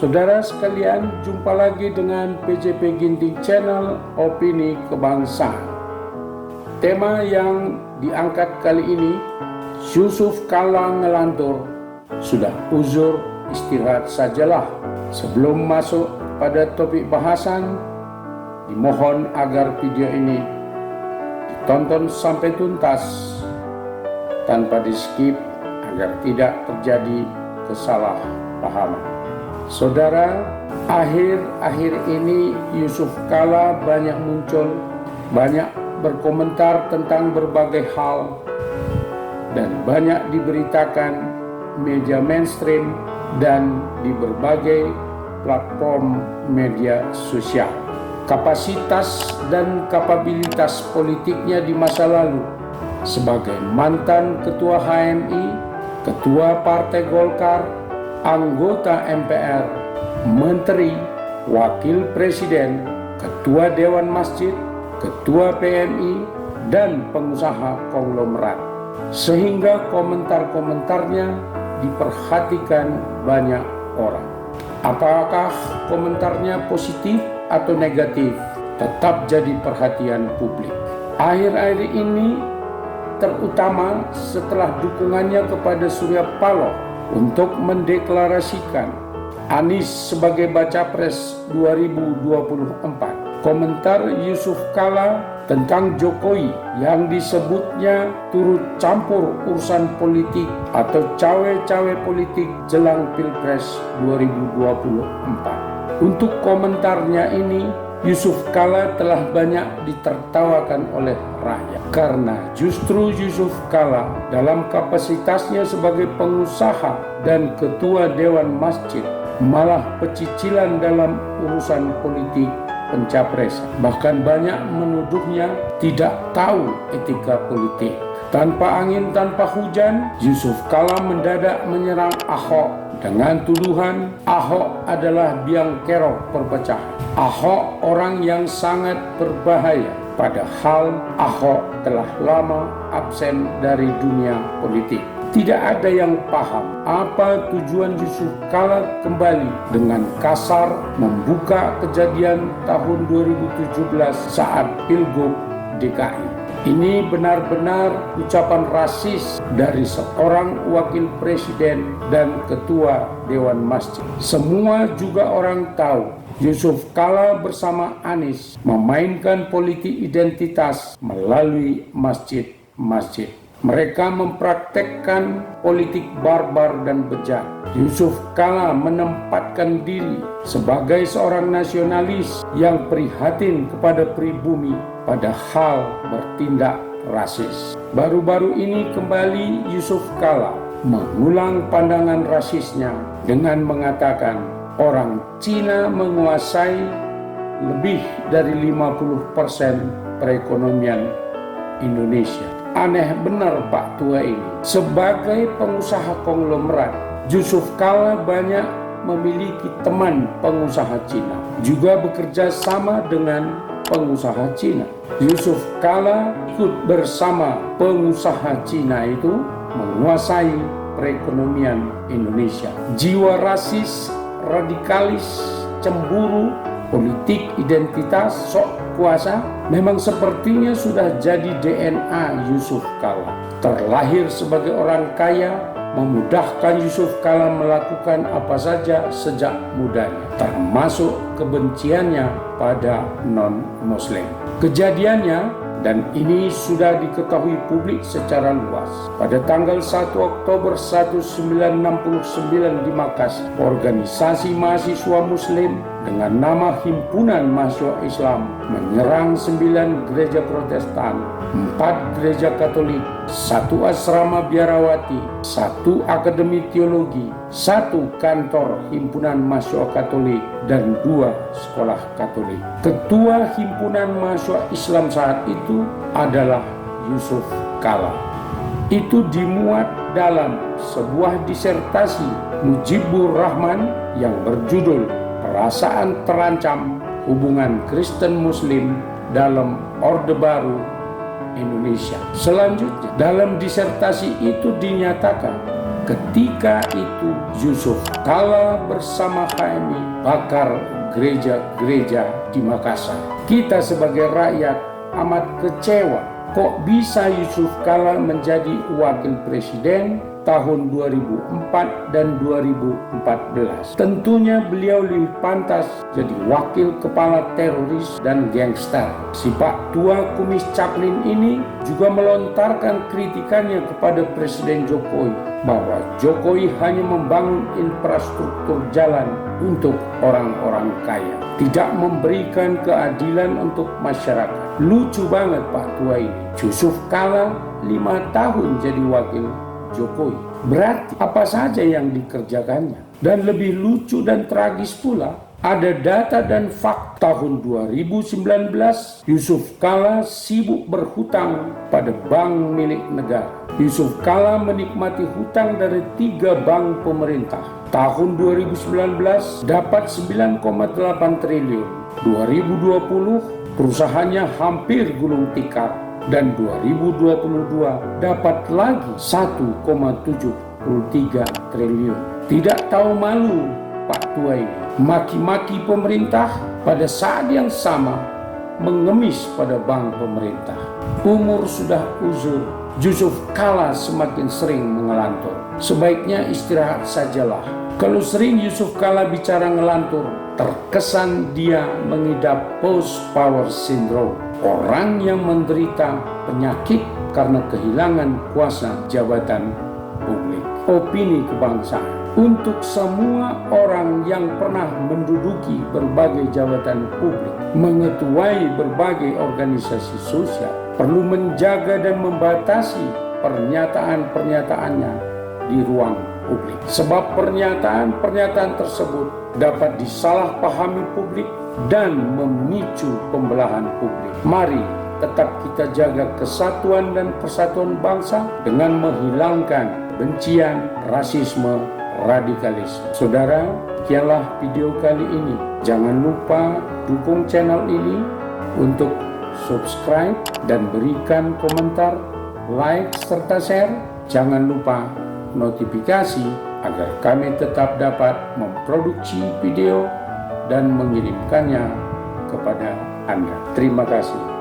Saudara sekalian, jumpa lagi dengan PJP Ginting Channel Opini Kebangsaan. Tema yang diangkat kali ini, Yusuf Kala ngelantur, sudah uzur istirahat sajalah. Sebelum masuk pada topik bahasan, dimohon agar video ini ditonton sampai tuntas tanpa di-skip agar tidak terjadi kesalahpahaman. Saudara, akhir-akhir ini Yusuf Kala banyak muncul, banyak berkomentar tentang berbagai hal, dan banyak diberitakan media mainstream dan di berbagai platform media sosial. Kapasitas dan kapabilitas politiknya di masa lalu sebagai mantan Ketua HMI, Ketua Partai Golkar, anggota MPR, Menteri, Wakil Presiden, Ketua Dewan Masjid, Ketua PMI, dan pengusaha konglomerat. Sehingga komentar-komentarnya diperhatikan banyak orang. Apakah komentarnya positif atau negatif? Tetap jadi perhatian publik. Akhir-akhir ini, terutama setelah dukungannya kepada Surya Paloh untuk mendeklarasikan Anies sebagai baca pres 2024. Komentar Yusuf Kala tentang Jokowi yang disebutnya turut campur urusan politik atau cawe-cawe politik jelang Pilpres 2024. Untuk komentarnya ini, Yusuf Kala telah banyak ditertawakan oleh rakyat karena justru Yusuf Kala dalam kapasitasnya sebagai pengusaha dan ketua Dewan Masjid malah pecicilan dalam urusan politik pencapresan. Bahkan banyak menuduhnya tidak tahu etika politik. Tanpa angin, tanpa hujan, Yusuf Kala mendadak menyerang Ahok dengan tuduhan Ahok adalah biang kerok perpecahan. Ahok orang yang sangat berbahaya, padahal Ahok telah lama absen dari dunia politik. Tidak ada yang paham apa tujuan Yusuf Kala kembali dengan kasar membuka kejadian tahun 2017 saat Pilgub DKI. Ini benar-benar ucapan rasis dari seorang wakil presiden dan ketua Dewan Masjid. Semua juga orang tahu Yusuf Kala bersama Anies memainkan politik identitas melalui masjid-masjid. Mereka mempraktekkan politik barbar dan bejat. Yusuf Kala menempatkan diri sebagai seorang nasionalis yang prihatin kepada pribumi, padahal bertindak rasis. Baru-baru ini kembali Yusuf Kala mengulang pandangan rasisnya dengan mengatakan orang Cina menguasai lebih dari 50% perekonomian Indonesia. Aneh benar Pak Tua ini. Sebagai pengusaha konglomerat, Yusuf Kala banyak memiliki teman pengusaha Cina, juga bekerja sama dengan pengusaha Cina. Yusuf Kala ikut bersama pengusaha Cina itu menguasai perekonomian Indonesia. Jiwa rasis, radikalis, cemburu, politik identitas, sok kuasa memang sepertinya sudah jadi DNA Yusuf Kala. Terlahir sebagai orang kaya, memudahkan Yusuf Kala melakukan apa saja sejak mudanya, termasuk kebenciannya pada non-Muslim. Kejadiannya, dan ini sudah diketahui publik secara luas, pada tanggal 1 Oktober 1969 di Makassar, organisasi mahasiswa Muslim dengan nama Himpunan Mahasiswa Islam menyerang 9 gereja Protestan, 4 gereja Katolik, 1 asrama biarawati, 1 akademi teologi, 1 kantor Himpunan Mahasiswa Katolik, dan 2 sekolah Katolik. Ketua Himpunan Mahasiswa Islam saat itu adalah Yusuf Kala. Itu dimuat dalam sebuah disertasi Mujibur Rahman yang berjudul Perasaan Terancam Hubungan Kristen Muslim dalam Orde Baru Indonesia. Selanjutnya, dalam disertasi itu dinyatakan Ketika itu Yusuf Kala bersama HMI bakar gereja-gereja di Makassar. Kita sebagai rakyat amat kecewa. Kok bisa Yusuf Kala menjadi wakil presiden tahun 2004 dan 2014? Tentunya beliau lebih pantas jadi wakil kepala teroris dan gangster. Si Pak Tua Kumis Caplin ini juga melontarkan kritikannya kepada Presiden Jokowi bahwa Jokowi hanya membangun infrastruktur jalan untuk orang-orang kaya, tidak memberikan keadilan untuk masyarakat. Lucu banget Pak Tua ini. Yusuf Kala 5 tahun jadi wakil Jokowi. Berarti apa saja yang dikerjakannya? Dan lebih lucu dan tragis pula, ada data dan fakta tahun 2019 Yusuf Kala sibuk berhutang pada bank milik negara. Yusuf Kala menikmati hutang dari 3 bank pemerintah. Tahun 2019 dapat 9,8 triliun. 2020 perusahaannya hampir gulung tikar. Dan 2022 dapat lagi 1,73 triliun. Tidak tahu malu Pak Tua ini. Maki-maki pemerintah pada saat yang sama mengemis pada bank pemerintah. Umur sudah uzur, Yusuf Kala semakin sering mengelantur. Sebaiknya istirahat sajalah. Kalau sering Yusuf Kala bicara ngelantur, terkesan dia mengidap post-power syndrome. Orang yang menderita penyakit karena kehilangan kuasa jabatan publik. Opini kebangsaan. Untuk semua orang yang pernah menduduki berbagai jabatan publik, mengetuai berbagai organisasi sosial, perlu menjaga dan membatasi pernyataan-pernyataannya di ruang publik. Sebab pernyataan-pernyataan tersebut dapat disalahpahami publik dan memicu pembelahan publik. Mari tetap kita jaga kesatuan dan persatuan bangsa dengan menghilangkan bencian, rasisme, radikalisme. Saudara, sekianlah video kali ini. Jangan lupa dukung channel ini untuk subscribe dan berikan komentar, like, serta share. Jangan lupa notifikasi agar kami tetap dapat memproduksi video dan mengirimkannya kepada Anda. Terima kasih.